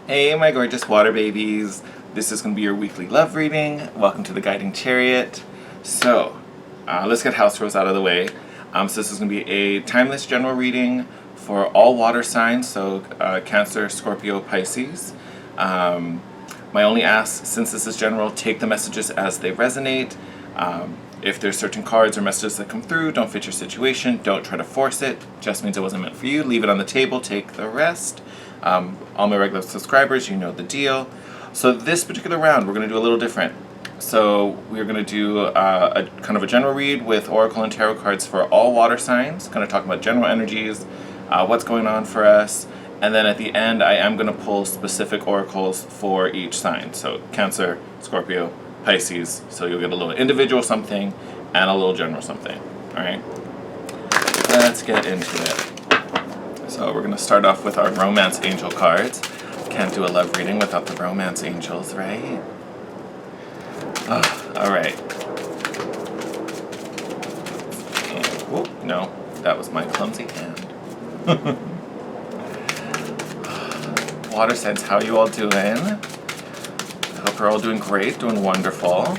Hey, my gorgeous water babies. This is going to be your weekly love reading. Welcome to the Guiding Chariot. So, let's get house rules out of the way. So this is going to be a timeless general reading for all water signs, so Cancer, Scorpio, Pisces. My only ask, since this is general, take the messages as they resonate. If there's certain cards or messages that come through, don't fit your situation, don't try to force it. Just means it wasn't meant for you. Leave it on the table, take the rest. All my regular subscribers, you know the deal. So this particular round, we're going to do a little different. So we're going to do a kind of a general read with Oracle and Tarot cards for all water signs, kind of talking about general energies, what's going on for us, and then at the end I am going to pull specific oracles for each sign. So Cancer, Scorpio, Pisces, so you'll get a little individual something and a little general something. Alright, let's get into it. So we're going to start off with our romance angel cards. Can't do a love reading without the romance angels, right? Alright. Whoop, no, that was my clumsy hand. Water signs, how are you all doing? I hope you're all doing great, doing wonderful.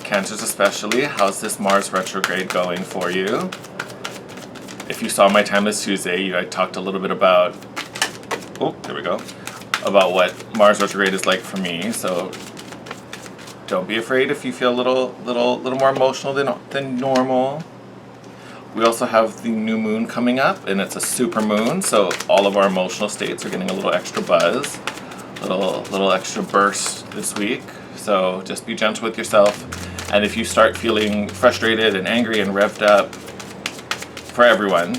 Cancers especially, how's this Mars retrograde going for you? If you saw my Timeless Tuesday, I talked a little bit about, about what Mars retrograde is like for me. So don't be afraid if you feel a little more emotional than normal. We also have the new moon coming up, and it's a super moon, so all of our emotional states are getting a little extra buzz, little extra burst this week. So just be gentle with yourself, and if you start feeling frustrated and angry and revved up, for everyone,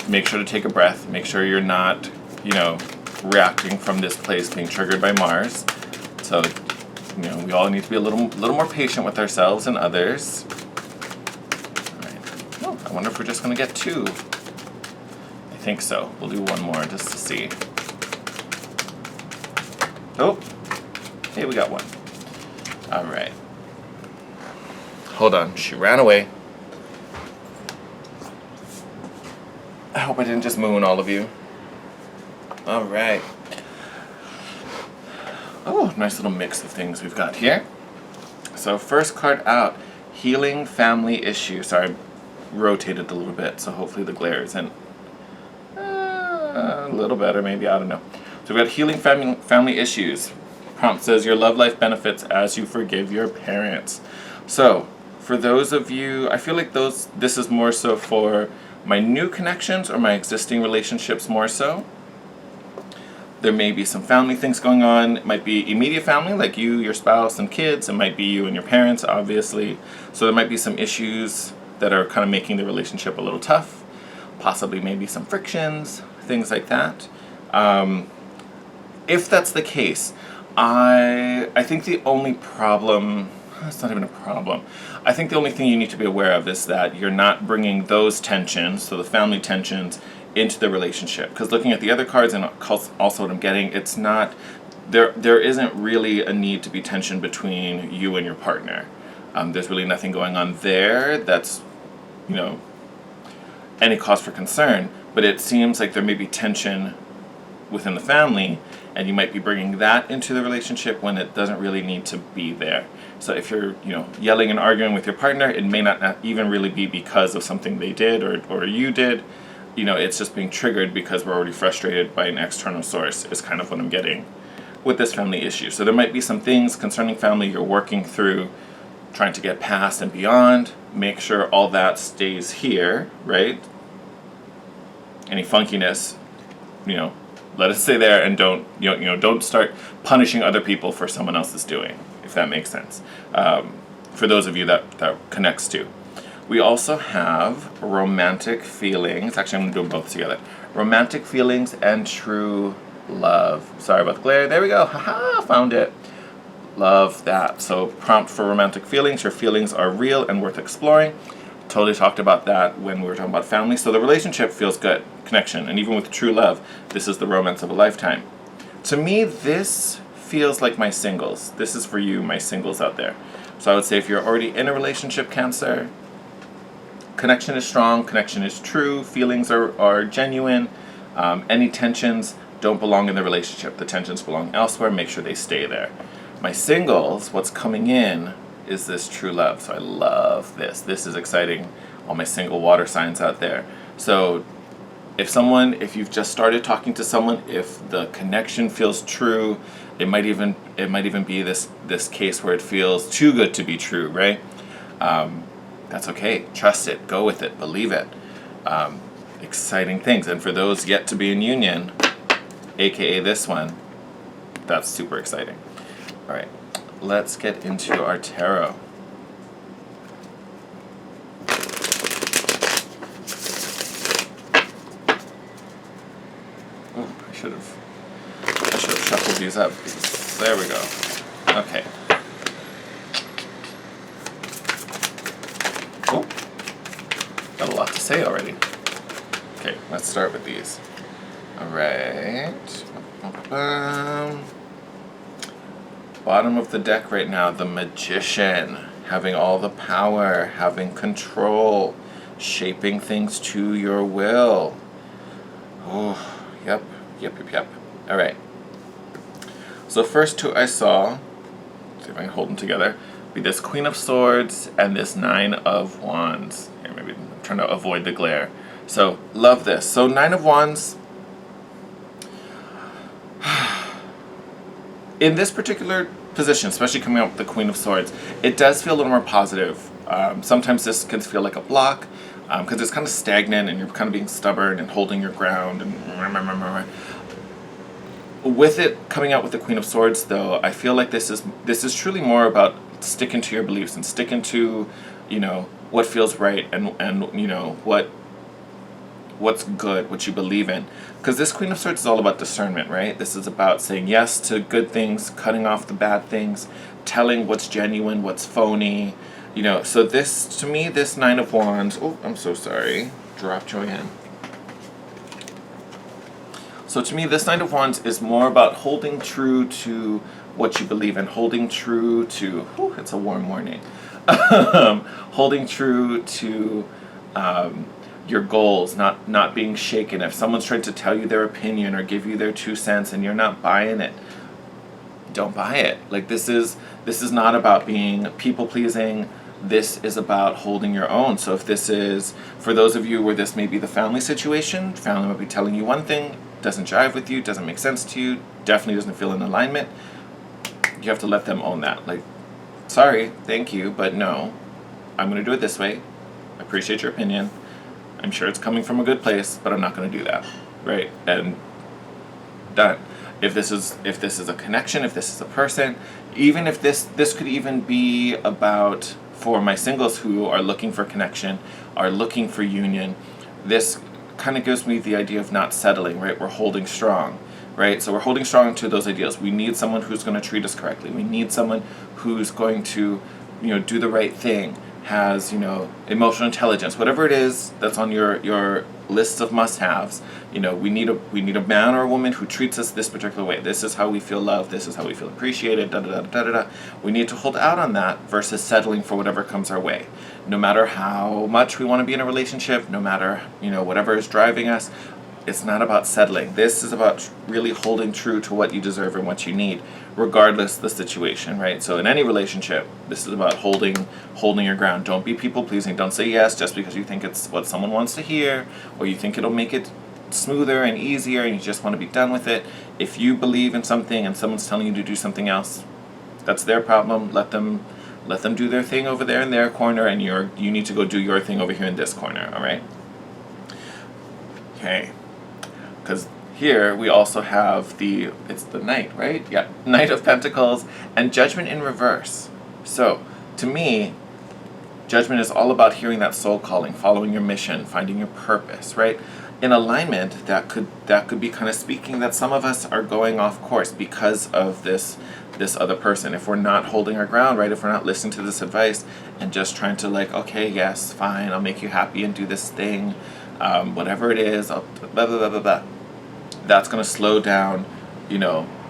make sure to take a breath. Make sure you're not, reacting from this place being triggered by Mars. So, we all need to be a little more patient with ourselves and others. All right. Oh, I wonder if we're just going to get two. I think so. We'll do one more just to see. Oh, hey, we got one. All right. Hold on. She ran away. I hope I didn't just moon all of you. Alright. Oh, nice little mix of things we've got here. So first card out, Healing Family Issue. Sorry, I rotated a little bit, so hopefully the glare isn't a little better, maybe, I don't know. So we've got Healing Family Issues. Prompt says, your love life benefits as you forgive your parents. So, for those of you, I feel like this is more so for my new connections or my existing relationships more so. There may be some family things going on. It might be immediate family, like you, your spouse, and kids. It might be you and your parents, obviously. So there might be some issues that are kind of making the relationship a little tough. Possibly maybe some frictions, things like that. If that's the case, I think the only problem... It's not even a problem. I think the only thing you need to be aware of is that you're not bringing those tensions, so the family tensions, into the relationship. Because looking at the other cards and also what I'm getting, it's not, there isn't really a need to be tension between you and your partner. There's really nothing going on there that's, any cause for concern. But it seems like there may be tension within the family, and you might be bringing that into the relationship when it doesn't really need to be there. So if you're, yelling and arguing with your partner, it may not even really be because of something they did or you did. It's just being triggered because we're already frustrated by an external source is kind of what I'm getting with this family issue. So there might be some things concerning family you're working through, trying to get past and beyond. Make sure all that stays here, right? Any funkiness, let it stay there, and don't start punishing other people for someone else's doing, if that makes sense. For those of you that connects to. We also have romantic feelings. Actually, I'm going to do them both together. Romantic feelings and true love. Sorry about the glare. There we go. Haha, found it. Love that. So prompt for romantic feelings. Your feelings are real and worth exploring. Totally talked about that when we were talking about family. So the relationship feels good. Connection. And even with true love, this is the romance of a lifetime. To me, this feels like my singles. This is for you, my singles out there. So I would say if you're already in a relationship, Cancer, connection is strong, connection is true, feelings are genuine. Any tensions don't belong in the relationship. The tensions belong elsewhere. Make sure they stay there. My singles, what's coming in is this true love. So I love this. This is exciting. All my single water signs out there. So if you've just started talking to someone, if the connection feels true, it might even be this case where it feels too good to be true, right? That's okay. Trust it. Go with it. Believe it. Exciting things. And for those yet to be in union, aka this one, that's super exciting. All right, let's get into our tarot. Oh, I should have shuffled these up. There we go. Okay. Oh, got a lot to say already. Okay, let's start with these. All right. Bottom of the deck right now, the Magician, having all the power, having control, shaping things to your will. Oh, yep. All right. So first two I saw, see if I can hold them together, be this Queen of Swords and this Nine of Wands. Here, maybe I'm trying to avoid the glare. So, love this. So, Nine of Wands, in this particular position, especially coming up with the Queen of Swords, it does feel a little more positive. Sometimes this can feel like a block, because it's kind of stagnant and you're kind of being stubborn and holding your ground. And with it coming out with the Queen of Swords, though, I feel like this is truly more about sticking to your beliefs and sticking to, what feels right and what's good, what you believe in. Because this Queen of Swords is all about discernment, right? This is about saying yes to good things, cutting off the bad things, telling what's genuine, what's phony. So this, to me, this Nine of Wands, oh, I'm so sorry, dropped Joanne. So to me, this Nine of Wands is more about holding true to what you believe in, holding true to, it's a warm morning, holding true to your goals, not being shaken. If someone's trying to tell you their opinion or give you their 2 cents and you're not buying it, don't buy it. Like this is not about being people pleasing. This is about holding your own. So if this is, for those of you where this may be the family situation, family might be telling you one thing, doesn't jive with you, doesn't make sense to you, definitely doesn't feel in alignment, you have to let them own that. Like, sorry, thank you, but no, I'm going to do it this way. I appreciate your opinion. I'm sure it's coming from a good place, but I'm not going to do that, right? And done. If this is a connection, if this is a person, even if this could even be about, for my singles who are looking for connection, are looking for union, this kind of gives me the idea of not settling, right? We're holding strong, right? So we're holding strong to those ideals. We need someone who's going to treat us correctly. We need someone who's going to, do the right thing, has, emotional intelligence, whatever it is that's on your list of must-haves. We need a man or a woman who treats us this particular way. This is how we feel loved. This is how we feel appreciated. Da da da da da da. We need to hold out on that versus settling for whatever comes our way. No matter how much we want to be in a relationship, no matter whatever is driving us, it's not about settling. This is about really holding true to what you deserve and what you need, regardless the situation, right? So in any relationship, this is about holding your ground. Don't be people pleasing. Don't say yes just because you think it's what someone wants to hear, or you think it'll make it smoother and easier and you just want to be done with it. If you believe in something and someone's telling you to do something else, that's their problem. Let them do their thing over there in their corner, and you need to go do your thing over here in this corner, all right? Okay. Because here we also have it's the Knight, right? Yeah, Knight of Pentacles and Judgment in reverse. So, to me, Judgment is all about hearing that soul calling, following your mission, finding your purpose, right? In alignment, that could be kind of speaking that some of us are going off course because of this other person. If we're not holding our ground, right? If we're not listening to this advice and just trying to okay, yes, fine, I'll make you happy and do this thing, whatever it is, I'll blah, blah, blah, blah, blah. That's going to slow down,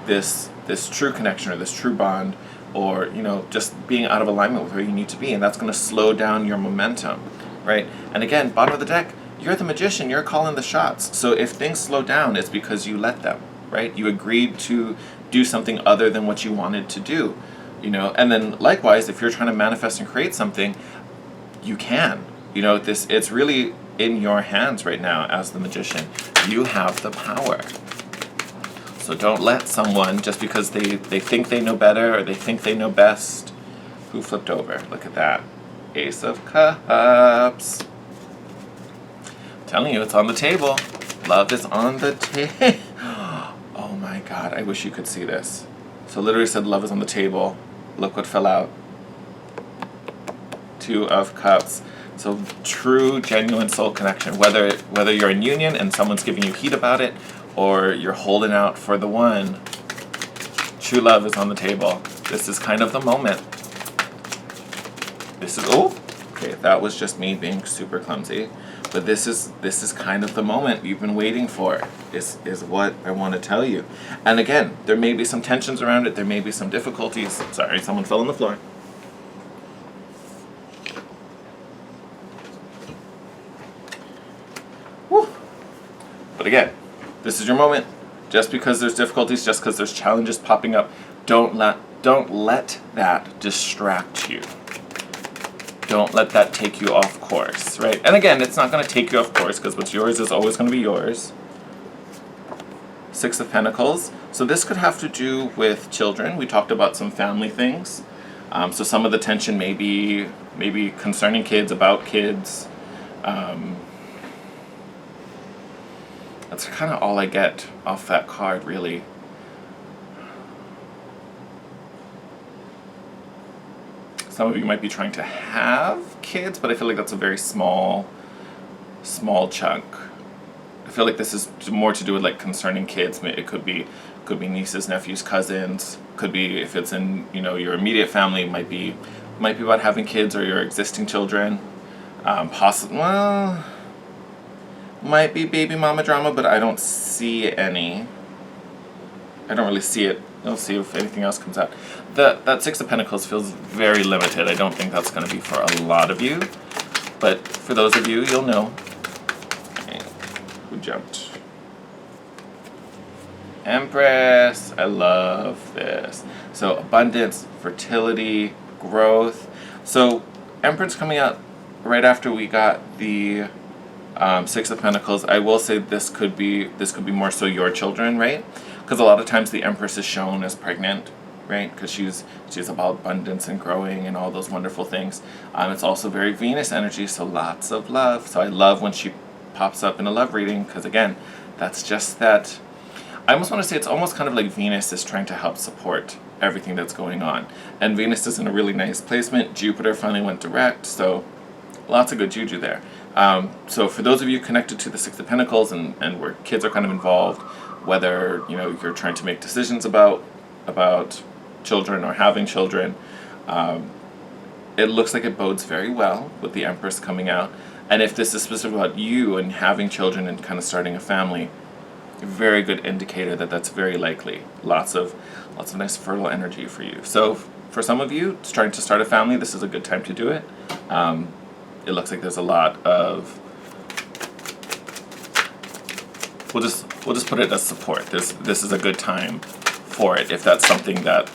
this true connection or this true bond, or, just being out of alignment with where you need to be. And that's going to slow down your momentum, right? And again, bottom of the deck, you're the magician, you're calling the shots. So if things slow down, it's because you let them, right? You agreed to do something other than what you wanted to do, you know. And then likewise, if you're trying to manifest and create something, you can. You know, it's really in your hands right now as the magician. You have the power. So don't let someone, just because they think they know better or they think they know best. Who flipped over? Look at that. Ace of Cups. I'm telling you, it's on the table. Love is on the table. Oh my God, I wish you could see this. So literally said love is on the table. Look what fell out. Two of Cups. So true, genuine soul connection. Whether you're in union and someone's giving you heat about it, or you're holding out for the one, true love is on the table. This is kind of the moment. This is, oh, okay, that was just me being super clumsy. But this is kind of the moment you've been waiting for, is what I want to tell you. And again, there may be some tensions around it, there may be some difficulties. Sorry, someone fell on the floor. Woo. But again, this is your moment. Just because there's difficulties, just because there's challenges popping up, don't let that distract you. Don't let that take you off course, right? And again, it's not going to take you off course because what's yours is always going to be yours. Six of Pentacles. So this could have to do with children. We talked about some family things. So some of the tension may be concerning kids, about kids. That's kind of all I get off that card, really. Some of you might be trying to have kids, but I feel like that's a very small chunk. I feel like this is more to do with like concerning kids. It could be nieces, nephews, cousins. Could be, if it's in, you know, your immediate family, might be about having kids or your existing children. Well, might be baby mama drama, but I don't see any. I don't really see it. I'll see if anything else comes out. That Six of Pentacles feels very limited. I don't think that's going to be for a lot of you. But for those of you, you'll know. Okay. Who jumped? Empress. I love this. So abundance, fertility, growth. So Empress coming out right after we got the Six of Pentacles. I will say this could be more so your children, right? Because a lot of times the Empress is shown as pregnant, right? Because she's about abundance and growing and all those wonderful things. It's also very Venus energy, so lots of love. So I love when she pops up in a love reading, because again, that's just that. I almost want to say it's almost kind of like Venus is trying to help support everything that's going on. And Venus is in a really nice placement. Jupiter finally went direct, so lots of good juju there. So for those of you connected to the Six of Pentacles and where kids are kind of involved, whether you're trying to make decisions about children or having children, it looks like it bodes very well with the Empress coming out. And if this is specific about you and having children and kind of starting a family, a very good indicator that that's very likely. Lots of nice fertile energy for you. So for some of you starting to start a family, this is a good time to do it. It looks like there's a lot of, we'll just put it as support. This is a good time for it if that's something that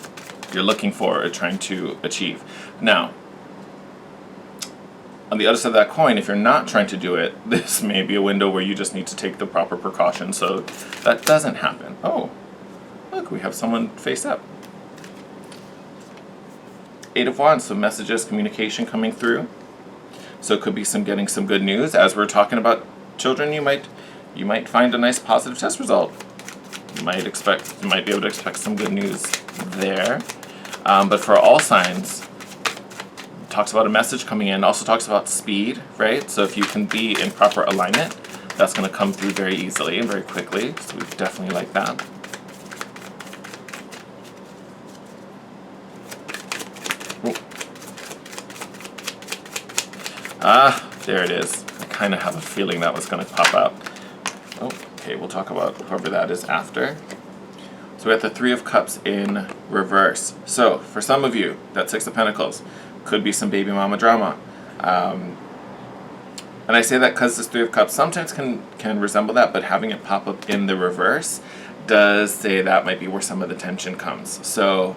you're looking for or trying to achieve. Now, on the other side of that coin, if you're not trying to do it, this may be a window where you just need to take the proper precautions so that doesn't happen. Oh, look, we have someone face up. Eight of Wands, so messages, communication coming through. So it could be getting some good news. As we're talking about children, you might find a nice positive test result. You might be able to expect some good news there. But for all signs, talks about a message coming in. Also talks about speed, right? So if you can be in proper alignment, that's going to come through very easily and very quickly. So we definitely like that. There it is. I kind of have a feeling that was going to pop out. Oh, okay, we'll talk about whoever that is after. So we have the Three of Cups in reverse. So for some of you, that Six of Pentacles could be some baby mama drama. And I say that because this Three of Cups sometimes can resemble that, but having it pop up in the reverse does say that might be where some of the tension comes. So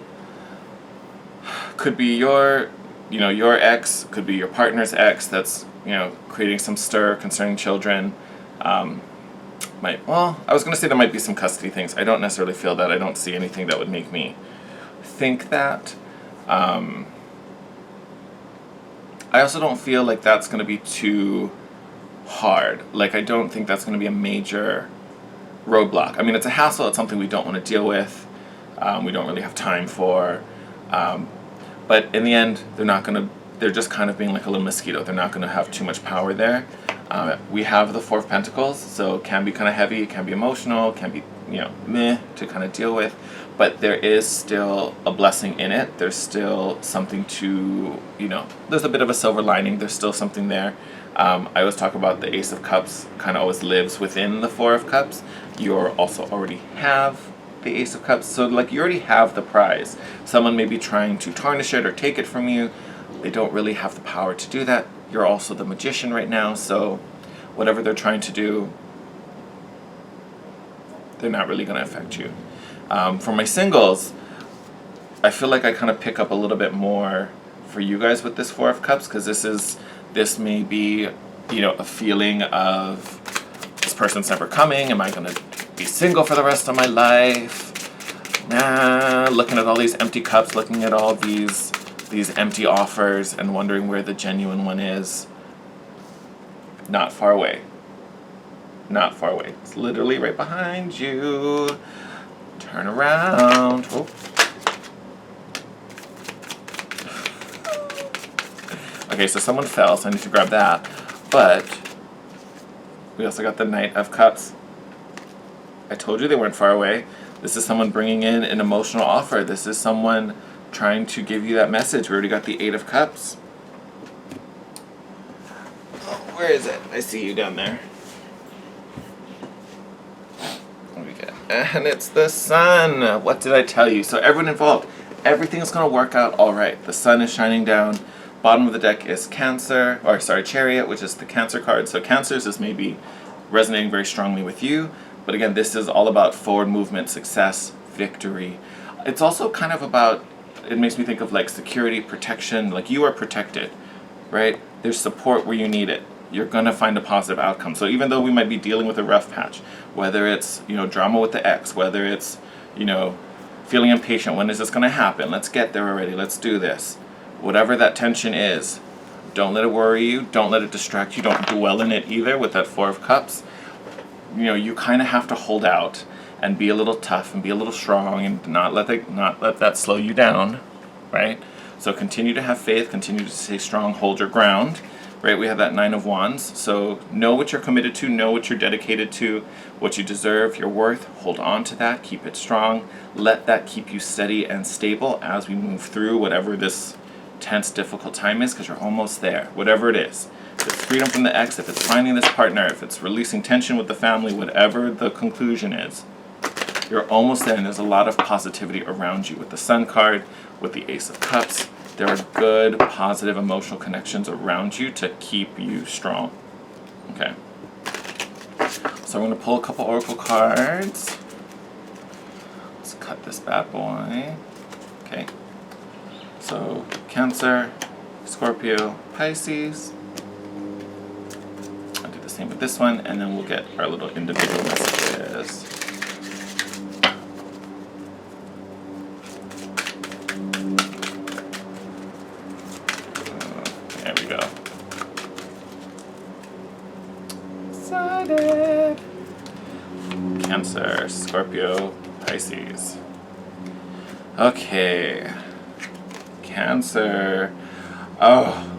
could be your ex, could be your partner's ex that's, creating some stir concerning children. I was going to say there might be some custody things. I don't necessarily feel that. I don't see anything that would make me think that. I also don't feel like that's going to be too hard. Like, I don't think that's going to be a major roadblock. I mean, it's a hassle. It's something we don't want to deal with. We don't really have time for. But in the end, they're just kind of being like a little mosquito. They're not going to have too much power there. We have the Four of Pentacles, so it can be kind of heavy, it can be emotional, it can be, meh to kind of deal with. But there is still a blessing in it. There's still something to, there's a bit of a silver lining. There's still something there. I always talk about the Ace of Cups kind of always lives within the Four of Cups. You also already have the Ace of Cups. So like you already have the prize. Someone may be trying to tarnish it or take it from you. They don't really have the power to do that. You're also the magician right now, so whatever they're trying to do, they're not really going to affect you. For my singles, I feel like I kind of pick up a little bit more for you guys with this Four of Cups, because this may be, a feeling of this person's never coming. Am I going to be single for the rest of my life? Nah, looking at all these empty cups, looking at all these empty offers and wondering where the genuine one is. Not far away. Not far away. It's literally right behind you. Turn around. Oh. Okay, so someone fell, so I need to grab that. But we also got the Knight of Cups. I told you they weren't far away. This is someone bringing in an emotional offer. This is someone trying to give you that message. We already got the Eight of Cups. Oh, where is it? I see you down there. And it's the Sun. What did I tell you? So everyone involved, everything's going to work out all right. The Sun is shining down. Bottom of the deck is Chariot, which is the Cancer card. So Cancers is maybe resonating very strongly with you. But again, this is all about forward movement, success, victory. It's also kind of about, it makes me think of like security, protection, like you are protected, right? There's support where you need it. You're going to find a positive outcome. So even though we might be dealing with a rough patch, whether it's, drama with the ex, whether it's, feeling impatient, when is this going to happen? Let's get there already. Let's do this. Whatever that tension is, don't let it worry you. Don't let it distract you. Don't dwell in it either with that Four of Cups. You kind of have to hold out and be a little tough and be a little strong and not let that slow you down, right? So continue to have faith, continue to stay strong, hold your ground, right? We have that Nine of Wands. So know what you're committed to, know what you're dedicated to, what you deserve, your worth. Hold on to that, keep it strong. Let that keep you steady and stable as we move through whatever this tense, difficult time is, because you're almost there, whatever it is. If it's freedom from the ex, if it's finding this partner, if it's releasing tension with the family, whatever the conclusion is, you're almost there, and there's a lot of positivity around you with the Sun card, with the Ace of Cups. There are good, positive, emotional connections around you to keep you strong. Okay. So I'm going to pull a couple oracle cards. Let's cut this bad boy. Okay. So Cancer, Scorpio, Pisces. I'll do the same with this one, and then we'll get our little individual messages. There we go. Excited. Cancer, Scorpio, Pisces. Okay. Cancer. Oh.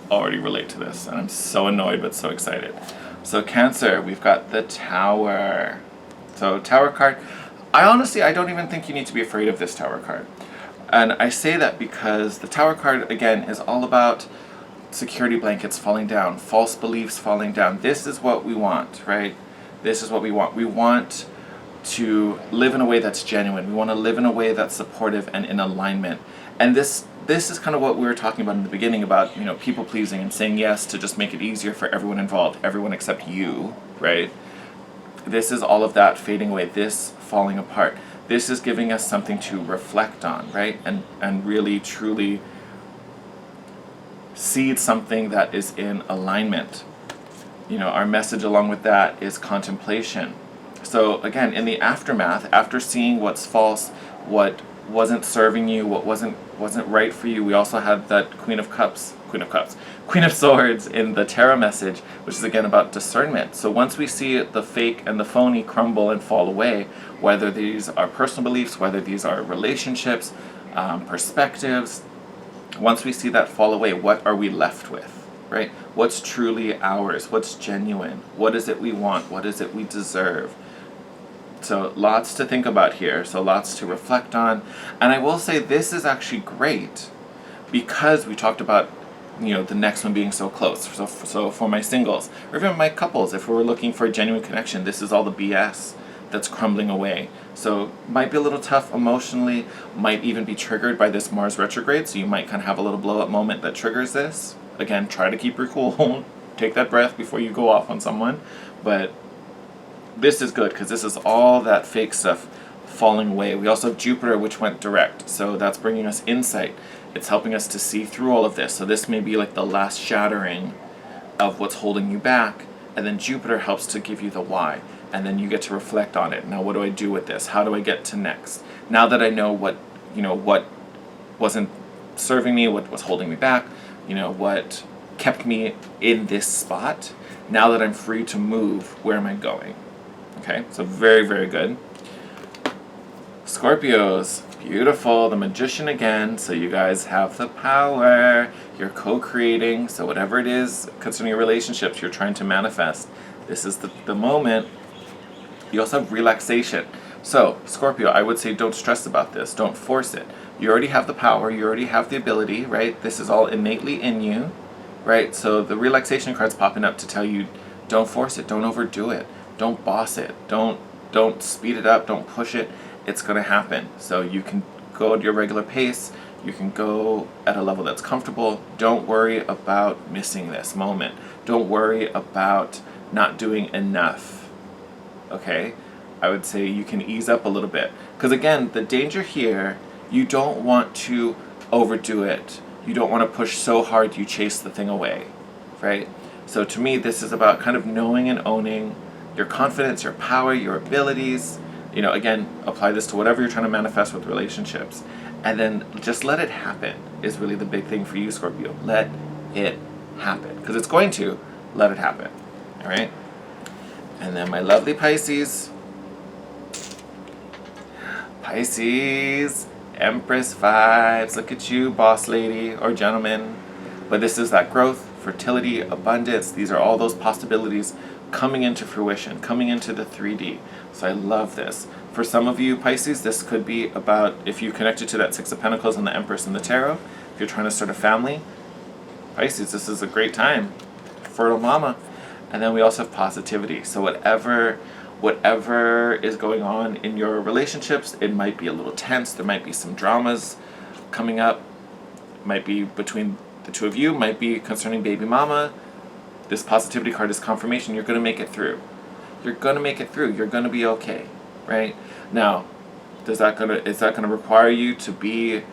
Already relate to this, and I'm so annoyed but so excited. So Cancer, we've got the Tower. So Tower card. I don't even think you need to be afraid of this Tower card. And I say that because the Tower card, again, is all about security blankets falling down, false beliefs falling down. This is what we want, right? This is what we want. We want to live in a way that's genuine. We want to live in a way that's supportive and in alignment. And this is kind of what we were talking about in the beginning about, people pleasing and saying yes to just make it easier for everyone involved, everyone except you, right? This is all of that fading away, this falling apart. This is giving us something to reflect on, right? And really, truly see something that is in alignment. Our message along with that is contemplation. So again, in the aftermath, after seeing what's false, what wasn't serving you, what wasn't right for you, we also had that Queen of Swords in the tarot message, which is again about discernment. So once we see the fake and the phony crumble and fall away, whether these are personal beliefs, whether these are relationships, perspectives, once we see that fall away, what are we left with, right? What's truly ours? What's genuine? What is it we want? What is it we deserve? So lots to think about here, so lots to reflect on. And I will say this is actually great because we talked about the next one being so close. So for my singles, or even my couples, if we're looking for a genuine connection, this is all the BS that's crumbling away. So might be a little tough emotionally, might even be triggered by this Mars retrograde, so you might kind of have a little blow up moment that triggers this. Again, try to keep your cool, take that breath before you go off on someone, but this is good because this is all that fake stuff falling away. We also have Jupiter, which went direct, so that's bringing us insight. It's helping us to see through all of this. So this may be like the last shattering of what's holding you back, and then Jupiter helps to give you the why, and then you get to reflect on it. Now what do I do with this? How do I get to next? Now that I know what wasn't serving me, what was holding me back, what kept me in this spot, now that I'm free to move, where am I going? Okay, so very, very good. Scorpios, beautiful, the Magician again, so you guys have the power, you're co-creating, so whatever it is concerning your relationships you're trying to manifest, this is the moment. You also have relaxation. So, Scorpio, I would say don't stress about this, don't force it. You already have the power, you already have the ability, right? This is all innately in you, right? So the relaxation card's popping up to tell you, don't force it, don't overdo it, don't boss it, don't speed it up, don't push it. It's going to happen. So you can go at your regular pace, you can go at a level that's comfortable. Don't worry about missing this moment. Don't worry about not doing enough. Okay? I would say you can ease up a little bit. Because again, the danger here, you don't want to overdo it. You don't want to push so hard you chase the thing away, right? So to me, this is about kind of knowing and owning your confidence, your power, your abilities. Again, apply this to whatever you're trying to manifest with relationships. And then just let it happen is really the big thing for you, Scorpio. Let it happen. Because it's going to. Let it happen. All right? And then my lovely Pisces. Pisces, Empress vibes. Look at you, boss lady or gentleman. But this is that growth, fertility, abundance. These are all those possibilities coming into fruition, coming into the 3D. So I love this. For some of you, Pisces, this could be about if you connected to that Six of Pentacles and the Empress and the Tarot. If you're trying to start a family, Pisces, this is a great time. Fertile mama. And then we also have positivity. So whatever is going on in your relationships, it might be a little tense. There might be some dramas coming up. Might be between the two of you. Might be concerning baby mama. This positivity card is confirmation. You're going to make it through. You're going to make it through. You're going to be okay, right? Now, is that going to require you to be,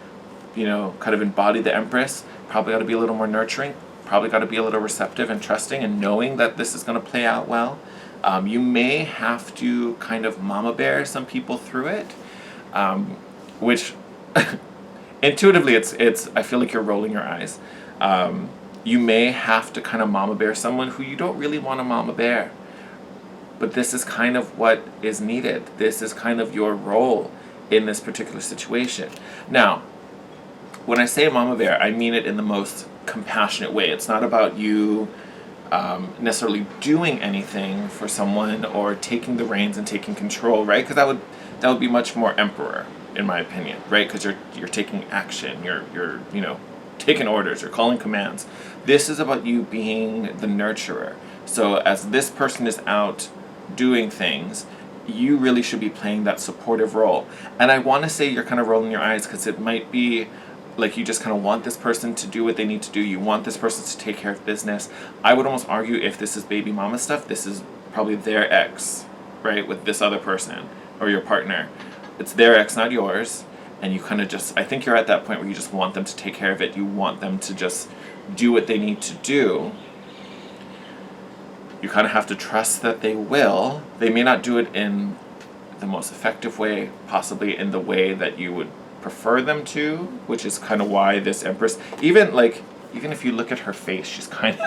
kind of embody the Empress? Probably got to be a little more nurturing. Probably got to be a little receptive and trusting and knowing that this is going to play out well. You may have to kind of mama bear some people through it, which intuitively it's I feel like you're rolling your eyes. You may have to kind of mama bear someone who you don't really want to mama bear. But this is kind of what is needed. This is kind of your role in this particular situation. Now, when I say mama bear, I mean it in the most compassionate way. It's not about you necessarily doing anything for someone or taking the reins and taking control, right? Because that would be much more emperor, in my opinion, right? Because you're taking action. You're taking orders. You're calling commands. This is about you being the nurturer. So as this person is out doing things, you really should be playing that supportive role. And I want to say you're kind of rolling your eyes because it might be like you just kind of want this person to do what they need to do. You want this person to take care of business. I would almost argue if this is baby mama stuff, this is probably their ex, right, with this other person or your partner. It's their ex, not yours. And you kind of just, I think you're at that point where you just want them to take care of it. You want them to just do what they need to do. You kind of have to trust that they will. They may not do it in the most effective way, possibly in the way that you would prefer them to, which is kind of why this Empress, even if you look at her face, she's kind of,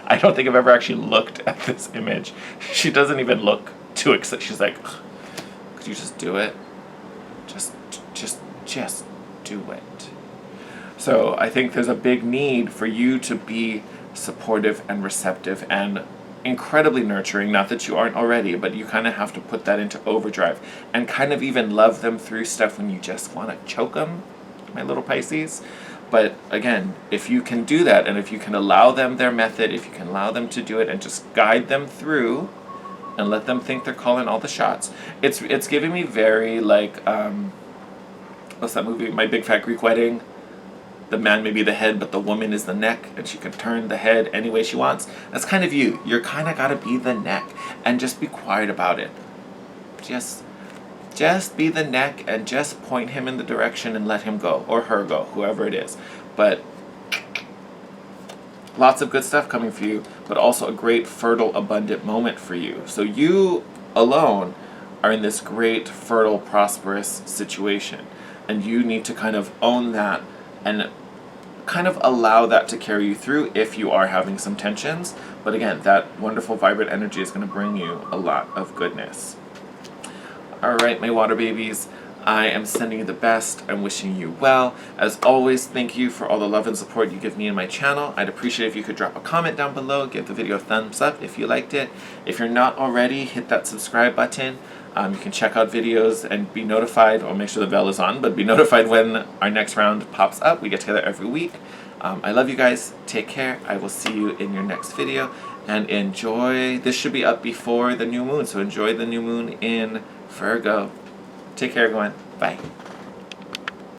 I don't think I've ever actually looked at this image. She doesn't even look too excited. She's like, could you just do it? Just do it. So I think there's a big need for you to be supportive and receptive and incredibly nurturing. Not that you aren't already, but you kind of have to put that into overdrive and kind of even love them through stuff when you just want to choke them, my little Pisces. But again, if you can do that, and if you can allow them their method, if you can allow them to do it and just guide them through and let them think they're calling all the shots, it's giving me very like, what's that movie, My Big Fat Greek Wedding? The man may be the head, but the woman is the neck, and she can turn the head any way she wants. That's kind of you. You're kind of got to be the neck, and just be quiet about it. Just be the neck, and just point him in the direction and let him go, or her go, whoever it is. But lots of good stuff coming for you, but also a great, fertile, abundant moment for you. So you alone are in this great, fertile, prosperous situation, and you need to kind of own that and kind of allow that to carry you through if you are having some tensions. But again, that wonderful, vibrant energy is going to bring you a lot of goodness. All right, my water babies, I am sending you the best. I'm wishing you well. As always, thank you for all the love and support you give me and my channel. I'd appreciate if you could drop a comment down below, give the video a thumbs up if you liked it. If you're not already, hit that subscribe button. You can check out videos and be notified, or make sure the bell is on, but be notified when our next round pops up. We get together every week. I love you guys. Take care. I will see you in your next video. And enjoy. This should be up before the new moon, so enjoy the new moon in Virgo. Take care, everyone. Bye.